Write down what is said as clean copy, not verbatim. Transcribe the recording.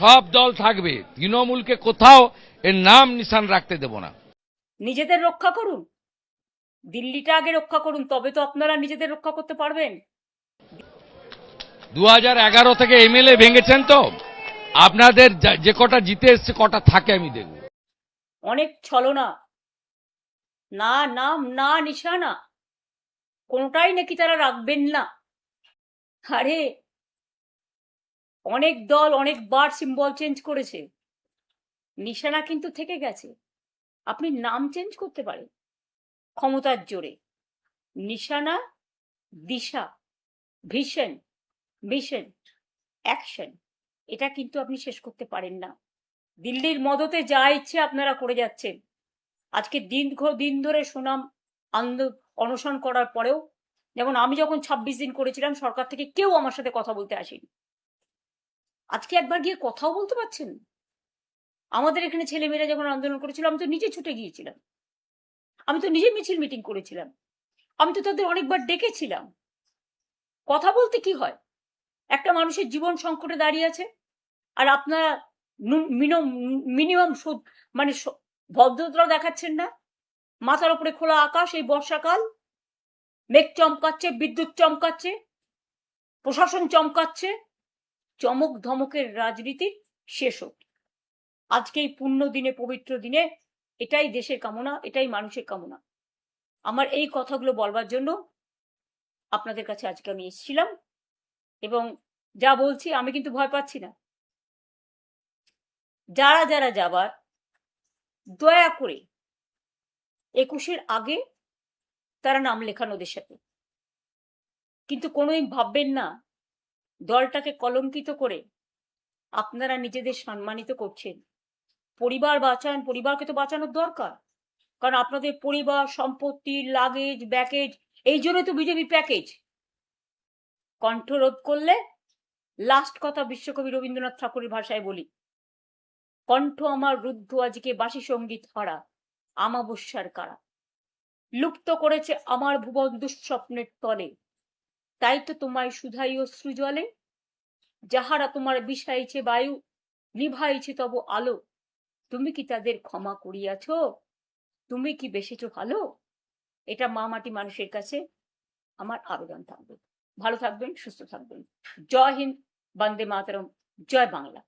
সব দল থাকবে, তৃণমূলকে কোথাও এর নাম নিশান রাখতে দেব না। নিজেদের রক্ষা করুন, দিল্লিটা আগে রক্ষা করুন, তবে তো আপনারা নিজেদের রক্ষা করতে পারবেন। 2011 থেকে এমএলএ ভেঙেছেন তো, আপনাদের যে কটা জিতে এসছে কটা থাকে আমি দেখব। অনেক ছলনা, না নাম না নিশানা, কোনটাই নাকি তারা রাখবেন না। আরে অনেক দল অনেকবার সিম্বল চেঞ্জ করেছে, নিশানা কিন্তু থেকে গেছে। আপনি নাম চেঞ্জ করতে পারেন ক্ষমতার জোরে, নিশানা, দিশা, ভিশন, মিশন, অ্যাকশন, এটা কিন্তু আপনি শেষ করতে পারেন না। দিল্লির মদতে যা ইচ্ছে আপনারা করে যাচ্ছেন। আজকে দিন ধরে সুনাম অনশন করার পরেও, যেমন আমি যখন 26 দিন করেছিলাম, সরকার থেকে কেউ আমার সাথে কথা বলতে আসেনি। আজকে একবার গিয়ে কথাও বলতে পারছেন। আমাদের এখানে ছেলেমেয়েরা যখন আন্দোলন করেছিল, আমি তো নিজে ছুটে গিয়েছিলাম, আমি তো নিজে মিছিল মিটিং করেছিলাম, আমি তো তাদের অনেকবার ডেকেছিলাম। কথা বলতে কি হয়? একটা মানুষের জীবন সংকটে দাঁড়িয়ে আছে, আর আপনারা মিনিমাম মানে ভদ্রতাও দেখাচ্ছেন না। মাথার উপরে খোলা আকাশ, এই বর্ষাকাল, মেঘ চমকাচ্ছে, বিদ্যুৎ চমকাচ্ছে, প্রশাসন চমকাচ্ছে, চমক ধমকের রাজনীতি শেষ হোক। আজকে এই পুণ্য দিনে, পবিত্র দিনে, এটাই দেশের কামনা, এটাই মানুষের কামনা। আমার এই কথাগুলো বলবার জন্য আপনাদের কাছে আজকে আমি এসেছিলাম, এবং যা বলছি আমি কিন্তু ভয় পাচ্ছি না। যারা যারা যাবার, দয়া করে 21-এর আগে তারা নাম লেখান ওদের সাথে। কিন্তু কোনোই ভাববেন না দলটাকে কলঙ্কিত করে আপনারা নিজেদের সম্মানিত করছেন। পরিবার বাঁচান, পরিবারকে তো বাঁচানোর দরকার, কারণ আপনাদের পরিবার, সম্পত্তি, লাগেজ, ব্যাকেজ, এই জন্য তো বিজেপি প্যাকেজ। কণ্ঠরোধ করলে, লাস্ট কথা বিশ্বকবি রবীন্দ্রনাথ ঠাকুরের ভাষায় বলি, কণ্ঠ আমার রুদ্ধ আজকে বাসি সঙ্গীত হারা, আমাবস্যার কারা। লুপ্ত করেছে আমার ভুবন দুঃস্বপ্নের তলে, তাই তো তোমায় সুধাই অশ্রু জলে। যাহারা তোমার বিষাইছে বায়ু, নিভাইছে তব আলো, তুমি কি তাদের ক্ষমা করিয়াছ? তুমি কি বেসেছ ভালো? এটা মা মাটি মানুষের কাছে আমার আবেদন থাকবে। ভালো থাকবেন, সুস্থ থাকবেন। জয় হিন্দ, বন্দে মাতরম, জয় বাংলা।